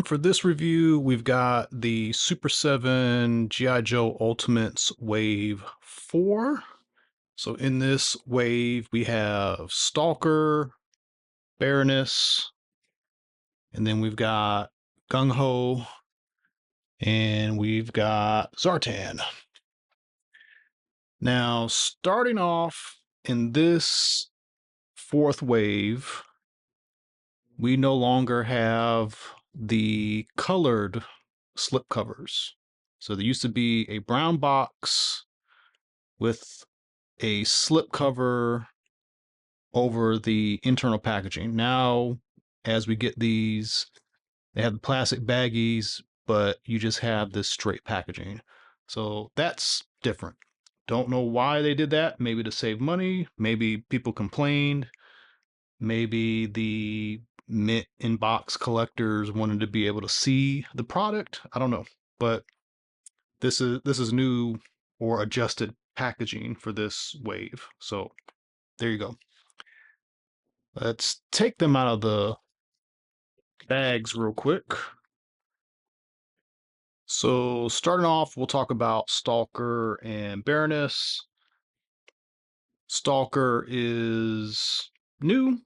And for this review, we've got the Super 7 G.I. Joe Ultimates Wave 4. So in this wave, we have Stalker, Baroness, and then we've got Gung Ho, and we've got Zartan. Now, starting off in this fourth wave, we no longer have the colored slip covers. So there used to be a brown box with a slip cover over the internal packaging. Now, as we get these, they have the plastic baggies, but you just have this straight packaging. So that's different. Don't know why they did that. Maybe to save money. Maybe people complained. Maybe the mint in box collectors wanted to be able to see the product. I don't know, but this is new or adjusted packaging for this wave. So there you go. Let's take them out of the bags real quick. So starting off, we'll talk about Stalker and Baroness. Stalker is new.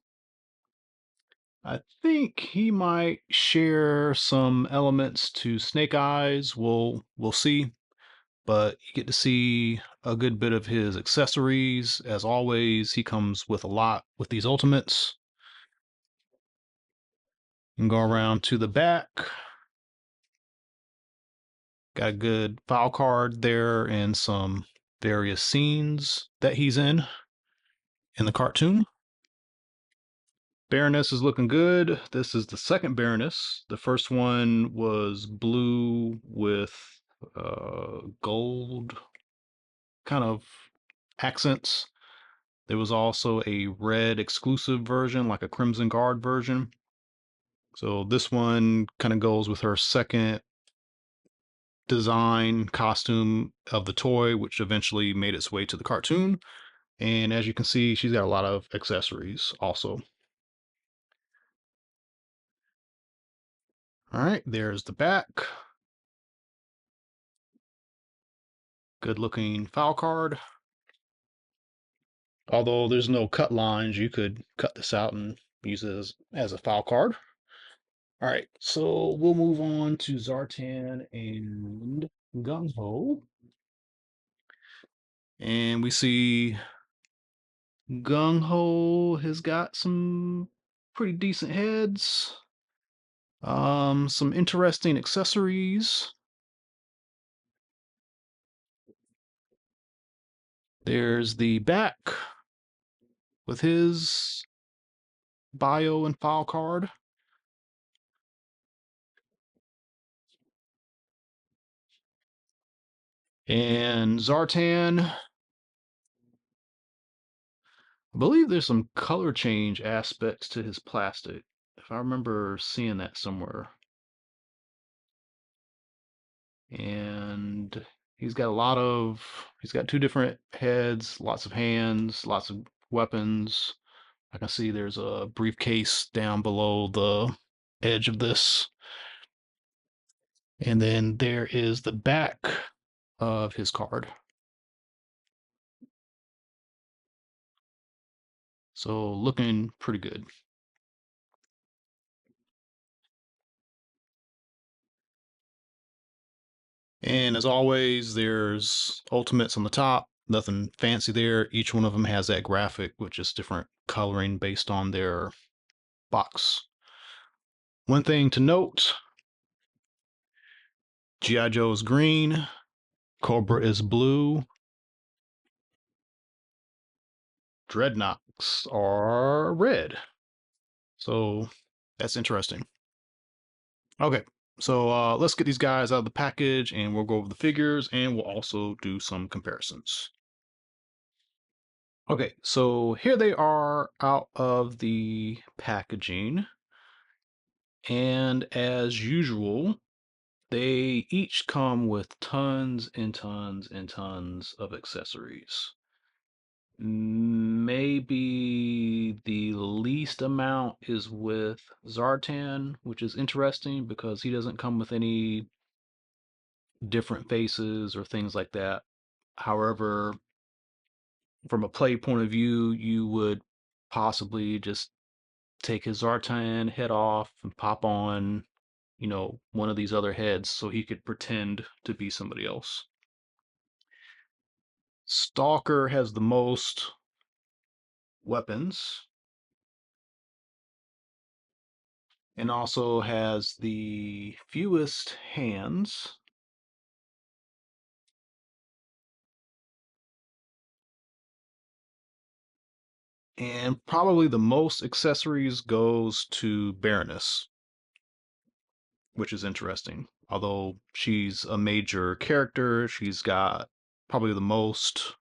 I think he might share some elements to Snake Eyes. We'll see. But you get to see a good bit of his accessories. As always, he comes with a lot with these ultimates. You can go around to the back. Got a good file card there and some various scenes that he's in the cartoon. Baroness is looking good. This is the second Baroness. The first one was blue with gold kind of accents. There was also a red exclusive version, like a Crimson Guard version. So this one kind of goes with her second design costume of the toy, which eventually made its way to the cartoon. And as you can see, she's got a lot of accessories also. All right, there's the back. Good looking file card. Although there's no cut lines, you could cut this out and use it as a file card. All right, so we'll move on to Zartan and Gung Ho. And we see Gung Ho has got some pretty decent heads. Some interesting accessories. There's the back with his bio and file card. And Zartan, I believe there's some color change aspects to his plastic, if I remember seeing that somewhere. And he's got two different heads, lots of hands, lots of weapons. I can see there's a briefcase down below the edge of this. And then there is the back of his card. So looking pretty good. And as always, there's ultimates on the top. Nothing fancy there. Each one of them has that graphic, which is different coloring based on their box. One thing to note, G.I. Joe is green, Cobra is blue, Dreadnoks are red. So that's interesting. Okay, so let's get these guys out of the package and we'll go over the figures and we'll also do some comparisons. Okay, so here they are out of the packaging. And as usual, they each come with tons and tons and tons of accessories. Maybe the least amount is with Zartan, which is interesting because he doesn't come with any different faces or things like that. However, from a play point of view, you would possibly just take his Zartan head off and pop on, one of these other heads so he could pretend to be somebody else. Stalker has the most weapons and also has the fewest hands and probably the most accessories goes to Baroness, which is interesting. Although she's a major character, she's got probably the most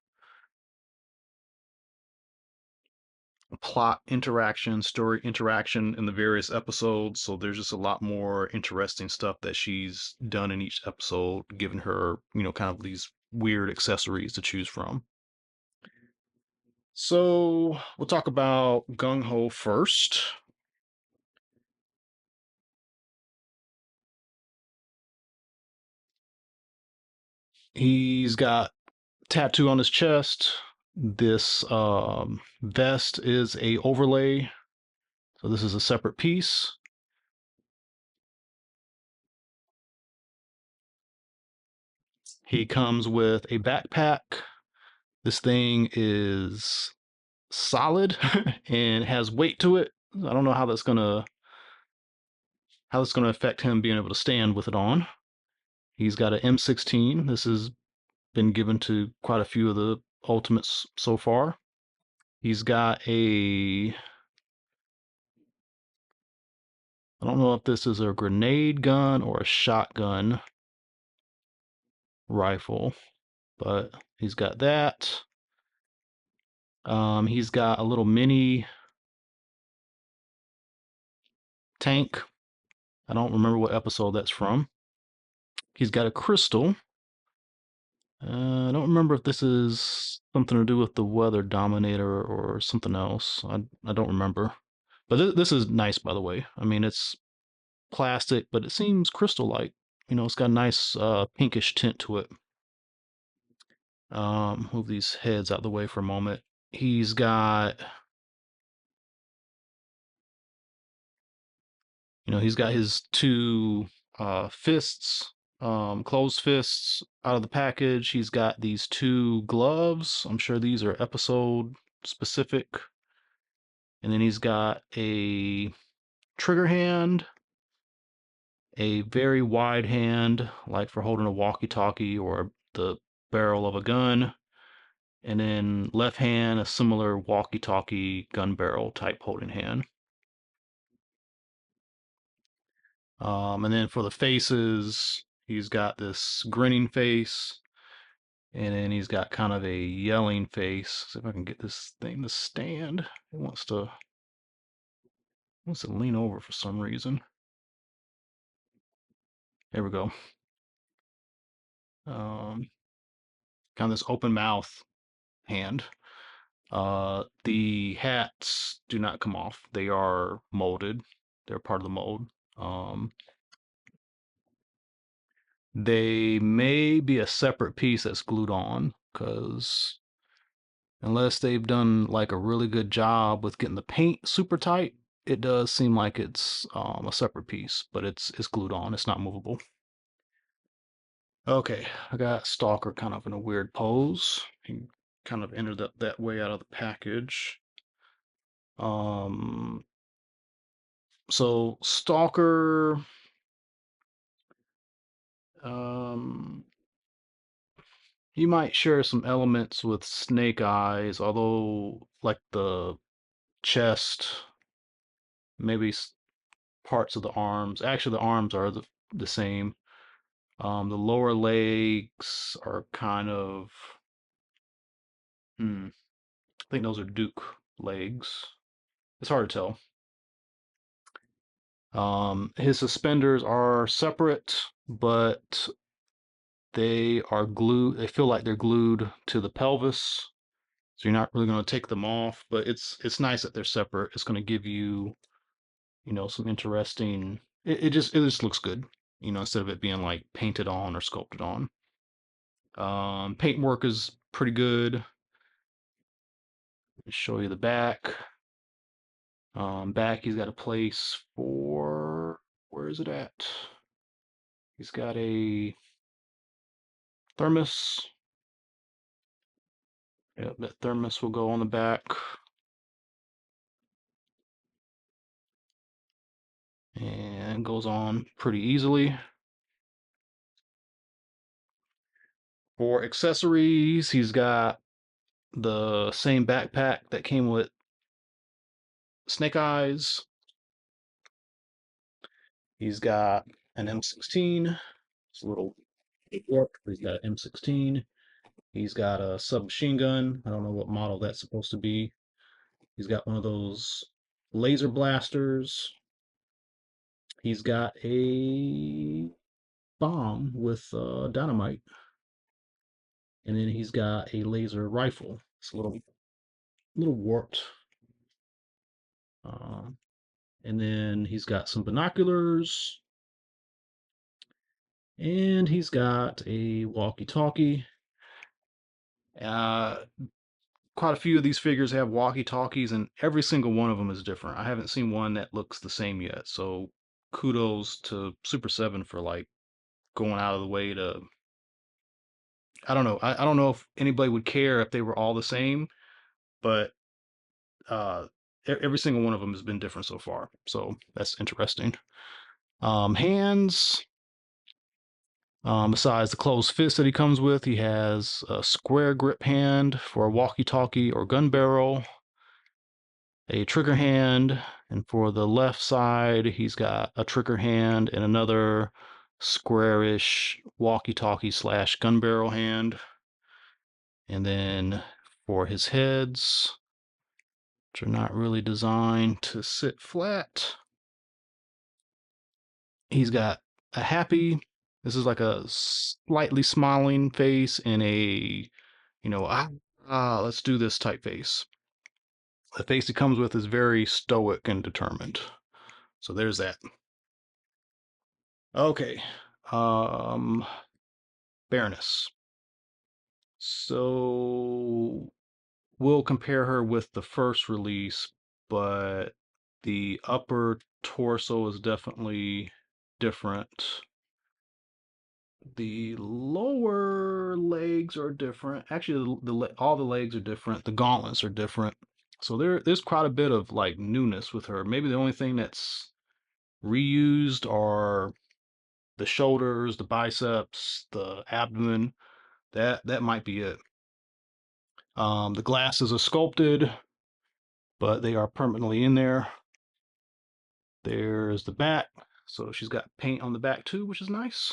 plot interaction, story interaction in the various episodes. So there's just a lot more interesting stuff that she's done in each episode, giving her, kind of these weird accessories to choose from. So we'll talk about Gung Ho first. He's got tattoo on his chest. This vest is a overlay, so this is a separate piece. He comes with a backpack. This thing is solid and has weight to it. I don't know how that's gonna affect him being able to stand with it on. He's got an M16. This has been given to quite a few of the ultimates so far. He's got I don't know if this is a grenade gun or a shotgun rifle, but he's got that. He's got a little mini tank. I don't remember what episode that's from. He's got a crystal. I don't remember if this is something to do with the weather dominator or something else. I don't remember. But this is nice, by the way. I mean, it's plastic, but it seems crystal-like. It's got a nice pinkish tint to it. Move these heads out of the way for a moment. He's got, he's got his two fists, closed fists out of the package. He's got these two gloves. I'm sure these are episode specific. And then he's got a trigger hand, a very wide hand, like for holding a walkie-talkie or the barrel of a gun. And then left hand, a similar walkie-talkie gun barrel type holding hand. And then for the faces, he's got this grinning face, and then he's got kind of a yelling face. See if I can get this thing to stand. It wants to lean over for some reason. There we go. Um, Kind of this open mouth hand. The hats do not come off. They are molded. They're part of the mold. They may be a separate piece that's glued on, because unless they've done like a really good job with getting the paint super tight, it does seem like it's a separate piece, but it's glued on. It's not movable. Okay, I got Stalker kind of in a weird pose. He kind of entered that way out of the package. Um, so Stalker, um, he might share some elements with Snake Eyes, although like the chest, maybe parts of the arms. Actually, the arms are the same. The lower legs are kind of, I think those are Duke legs. It's hard to tell. His suspenders are separate, but they are glued. They feel like they're glued to the pelvis. So you're not really going to take them off, but it's nice that they're separate. It's going to give you, some interesting. It just looks good, instead of it being like painted on or sculpted on. Paintwork is pretty good. Show you the back. Back he's got a place for, where is it at? He's got a thermos. Yep, that thermos will go on the back. And goes on pretty easily. For accessories, he's got the same backpack that came with Snake Eyes. He's got an M16. It's a little warped, but he's got an M16. He's got a submachine gun. I don't know what model that's supposed to be. He's got one of those laser blasters. He's got a bomb with dynamite. And then he's got a laser rifle. It's a little warped. Um, and then he's got some binoculars. And he's got a walkie-talkie. Uh, Quite a few of these figures have walkie-talkies, and every single one of them is different. I haven't seen one that looks the same yet. So kudos to Super 7 for like going out of the way to. I don't know. I don't know if anybody would care if they were all the same, but uh, every single one of them has been different so far. So that's interesting. Hands. Besides the closed fist that he comes with, he has a square grip hand for a walkie-talkie or gun barrel, a trigger hand, and for the left side, he's got a trigger hand and another squarish walkie-talkie slash gun barrel hand. And then for his heads, which are not really designed to sit flat, he's got a happy. This is like a slightly smiling face and a, let's do this type face. The face he comes with is very stoic and determined. So there's that. Okay. Um, Baroness. So we'll compare her with the first release, but the upper torso is definitely different. The lower legs are different. Actually, all the legs are different. The gauntlets are different. So there's quite a bit of like newness with her. Maybe the only thing that's reused are the shoulders, the biceps, the abdomen. That might be it. The glasses are sculpted, but they are permanently in there. There's the back. So she's got paint on the back too, which is nice.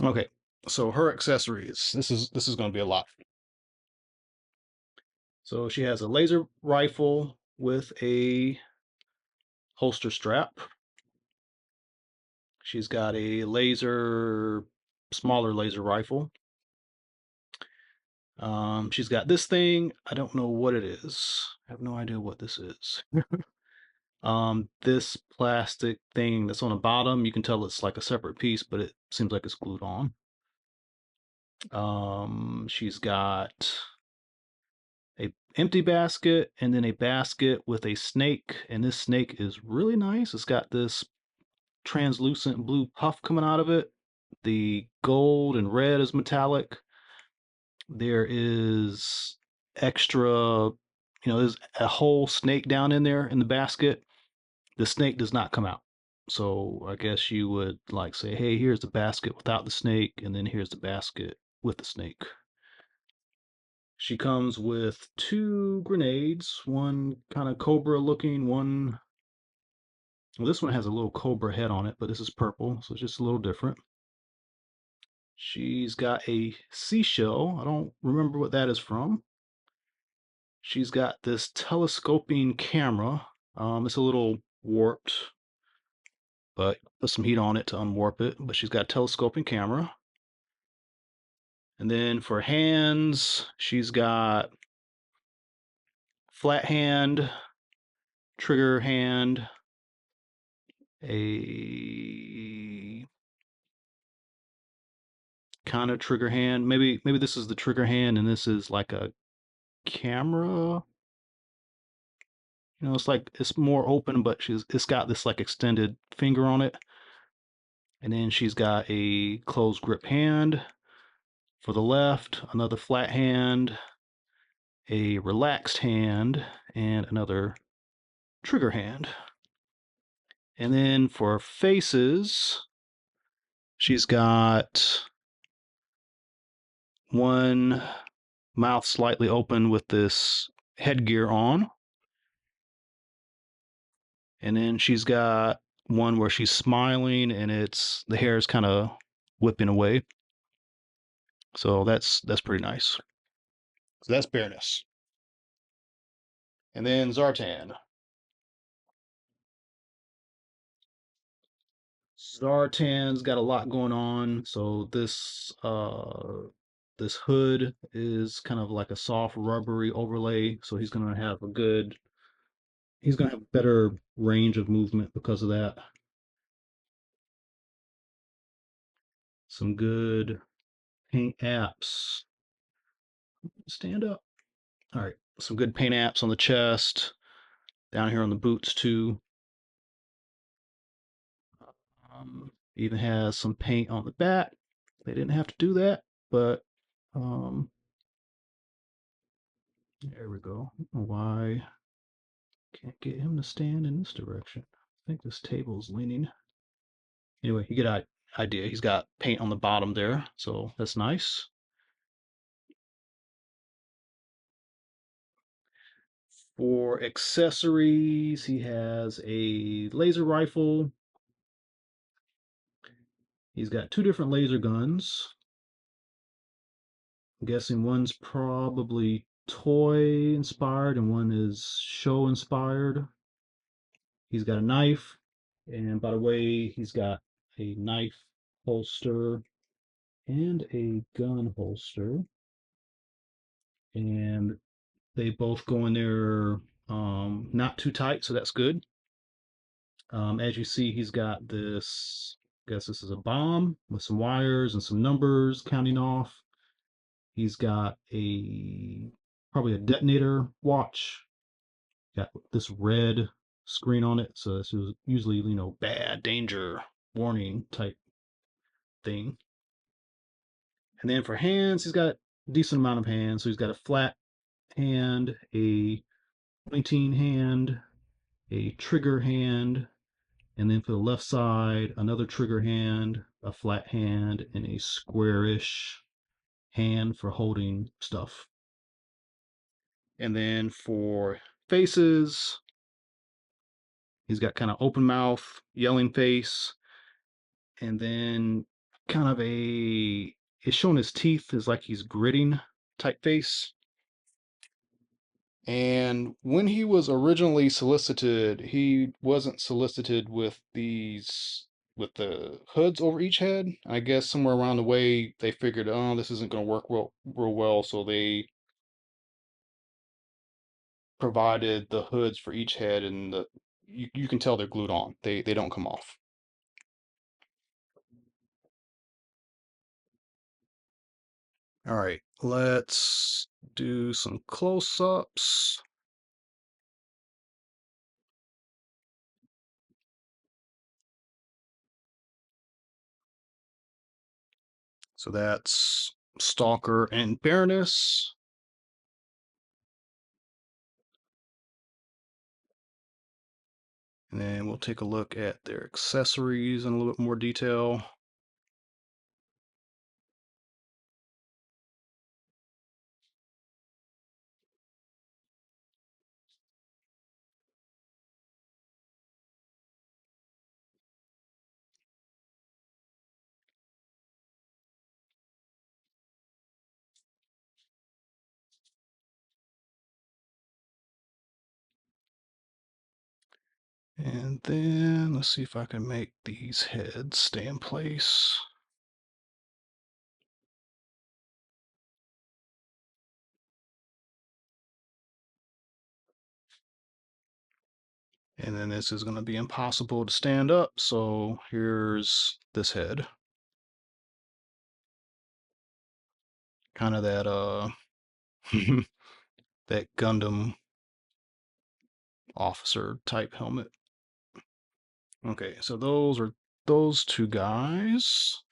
Okay, so her accessories. This is going to be a lot. So she has a laser rifle with a holster strap. She's got a smaller laser rifle. She's got this thing. I don't know what it is. I have no idea what this is. This plastic thing that's on the bottom, you can tell it's like a separate piece, but it seems like it's glued on. She's got a empty basket and then a basket with a snake, and this snake is really nice. It's got this translucent blue puff coming out of it. The gold and red is metallic. There is extra, there's a whole snake down in there in the basket. The snake does not come out. So I guess you would like say, hey, here's the basket without the snake, and then here's the basket with the snake. She comes with two grenades, one kind of cobra looking, one. Well, this one has a little cobra head on it, but this is purple, so it's just a little different. She's got a seashell. I don't remember what that is from. She's got this telescoping camera. It's a little warped, but put some heat on it to unwarp it. But she's got a telescoping camera. And then for hands, she's got flat hand, trigger hand, a kind of trigger hand. Maybe this is the trigger hand and this is like a camera. You know, it's like it's more open, but it's got this like extended finger on it. And then she's got a closed grip hand for the left, another flat hand, a relaxed hand, and another trigger hand. And then for faces, she's got one mouth slightly open with this headgear on. And then she's got one where she's smiling and it's the hair is kind of whipping away. So that's pretty nice. So that's Bareness. And then Zartan. Zartan's got a lot going on. So this hood is kind of like a soft rubbery overlay. So he's gonna have better range of movement because of that. Some good paint apps. Stand up. All right. Some good paint apps on the chest. Down here on the boots too. Even has some paint on the back. They didn't have to do that, but um, there we go. I don't know why can't get him to stand in this direction. I think this table's leaning. Anyway, you get an idea. He's got paint on the bottom there, so that's nice. For accessories, he has a laser rifle. He's got two different laser guns. I'm guessing one's probably toy inspired and one is show inspired. He's got a knife, and by the way, he's got a knife holster and a gun holster, and they both go in there not too tight, so that's good. As you see, he's got this. I guess this is a bomb with some wires and some numbers counting off. He's got a probably a detonator watch. Got this red screen on it, so this is usually bad danger warning type thing. And then for hands, he's got a decent amount of hands. So he's got a flat hand, a pointing hand, a trigger hand, and then for the left side, another trigger hand, a flat hand, and a squarish hand for holding stuff. And then for faces, he's got kind of open mouth, yelling face, and then kind of it's showing his teeth is like he's gritting type face. And when he was originally solicited, he wasn't solicited with with the hoods over each head. I guess somewhere around the way they figured, oh, this isn't going to work real well, so they provided the hoods for each head, and you can tell they're glued on. They don't come off. All right, let's do some close-ups. So that's Stalker and Baroness. And then we'll take a look at their accessories in a little bit more detail. And then let's see if I can make these heads stay in place. And then this is going to be impossible to stand up, so here's this head. Kind of that that Gundam officer type helmet. Okay, so those are those two guys.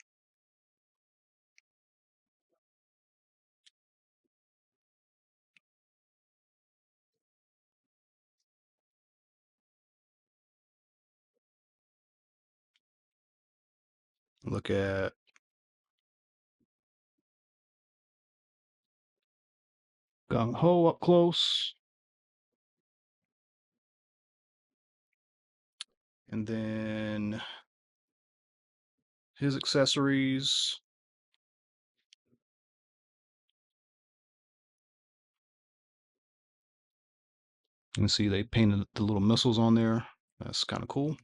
Look at Gung Ho up close. And then his accessories. You can see they painted the little missiles on there. That's kind of cool.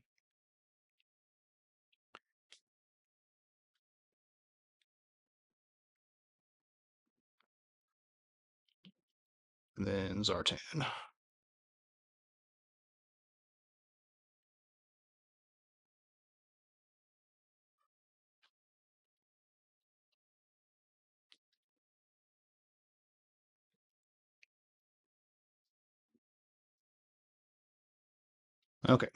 And then Zartan. Okay.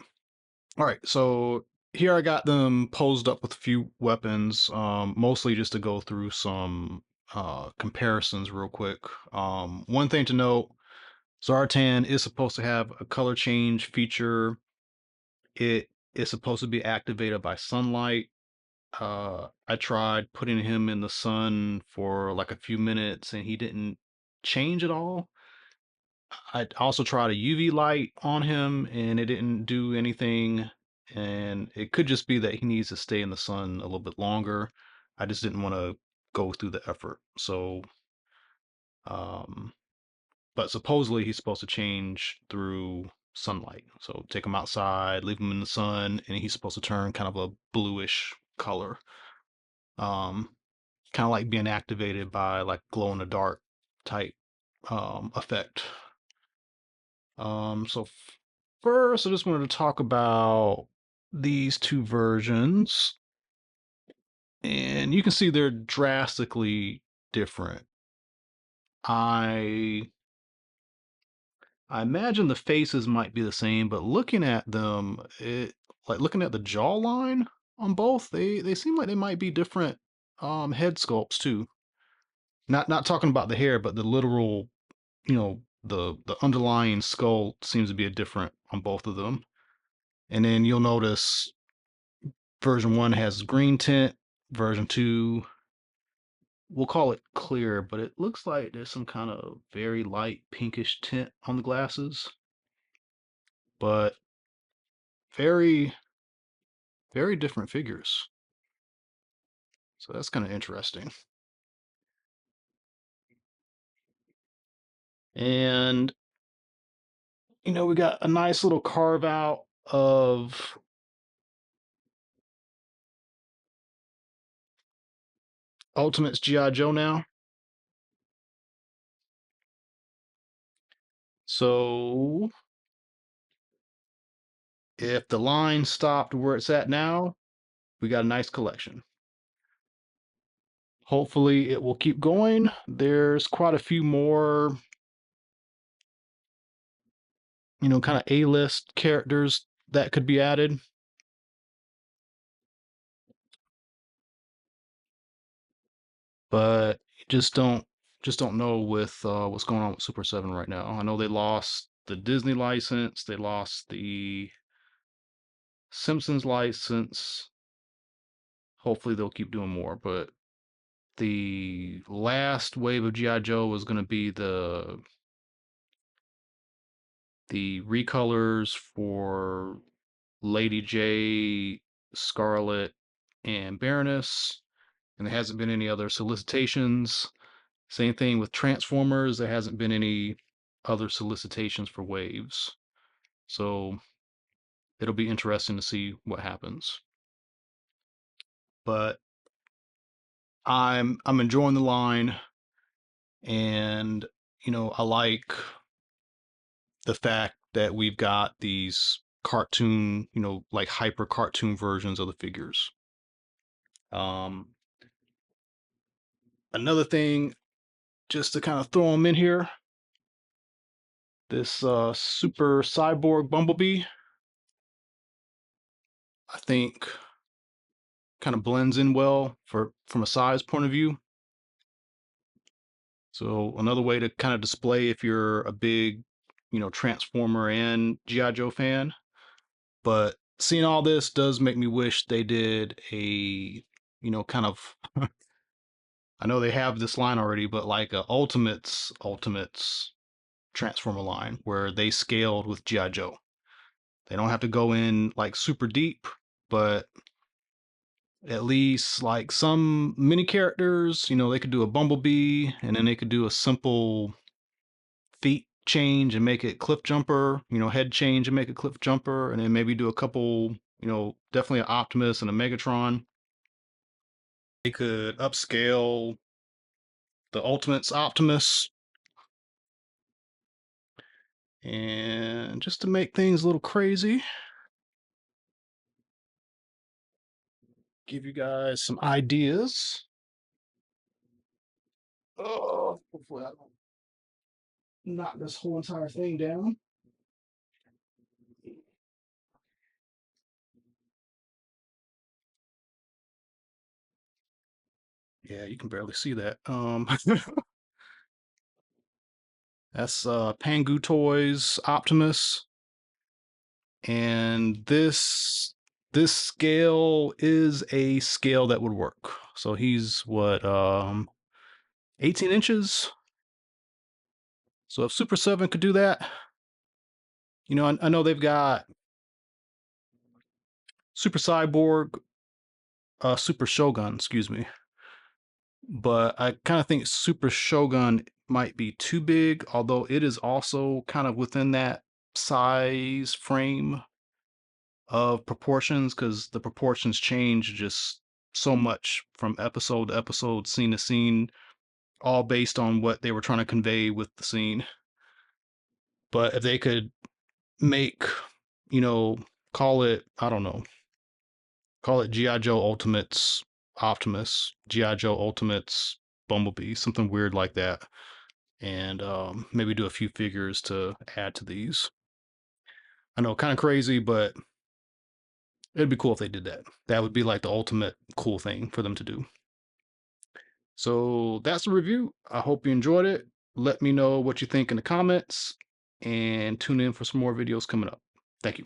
All right. So here I got them posed up with a few weapons, mostly just to go through some comparisons real quick. One thing to note, Zartan is supposed to have a color change feature. It is supposed to be activated by sunlight. I tried putting him in the sun for like a few minutes and he didn't change at all. I also tried a UV light on him and it didn't do anything. And it could just be that he needs to stay in the sun a little bit longer. I just didn't want to go through the effort. So, um, but supposedly he's supposed to change through sunlight. So take him outside, leave him in the sun, and he's supposed to turn kind of a bluish color. Um, Kind of like being activated by like glow in the dark type effect. So first, I just wanted to talk about these two versions, and you can see they're drastically different. I I imagine the faces might be the same, but looking at them, like looking at the jawline on both, they seem like they might be different head sculpts too. Not talking about the hair, but the literal, the underlying skull seems to be a different on both of them. And then you'll notice version 1 has green tint, version 2, we'll call it clear, but it looks like there's some kind of very light pinkish tint on the glasses, but very, very different figures. So that's kind of interesting. And, we got a nice little carve out of Ultimate's G.I. Joe now. So if the line stopped where it's at now, we got a nice collection. Hopefully it will keep going. There's quite a few more, kind of A-list characters that could be added. But just don't know with what's going on with Super 7 right now. I know they lost the Disney license, they lost the Simpsons license. Hopefully they'll keep doing more, but the last wave of GI Joe was going to be the recolors for Lady J, Scarlet, and Baroness, and there hasn't been any other solicitations. Same thing with Transformers, there hasn't been any other solicitations for waves. So it'll be interesting to see what happens. But I'm enjoying the line, and I like the fact that we've got these cartoon, like hyper cartoon versions of the figures. Um, Another thing, just to kind of throw them in here, this super cyborg Bumblebee, I think kind of blends in well from a size point of view. So another way to kind of display if you're a big, Transformer and G.I. Joe fan. But seeing all this does make me wish they did a, kind of, I know they have this line already, but like a Ultimates Transformer line where they scaled with G.I. Joe. They don't have to go in like super deep, but at least like some mini characters, they could do a Bumblebee and then they could do a simple feet change and make it cliff jumper, head change and make it cliff jumper, and then maybe do a couple, definitely an Optimus and a Megatron. They could upscale the Ultimates Optimus, and just to make things a little crazy, give you guys some ideas. Oh, hopefully I don't knock this whole entire thing down. Yeah, you can barely see that. That's Pangu Toys Optimus, and this scale is a scale that would work. So he's what 18 inches. So if Super 7 could do that, I know they've got Super Cyborg, Super Shogun, excuse me, but I kind of think Super Shogun might be too big, although it is also kind of within that size frame of proportions because the proportions change just so much from episode to episode, scene to scene, all based on what they were trying to convey with the scene. But if they could make, you know, call it, I don't know, call it G.I. Joe Ultimates Optimus, G.I. Joe Ultimates Bumblebee, something weird like that, and maybe do a few figures to add to these. I know, kind of crazy, but it'd be cool if they did that. That would be like the ultimate cool thing for them to do. So that's the review. I hope you enjoyed it. Let me know what you think in the comments and tune in for some more videos coming up. Thank you.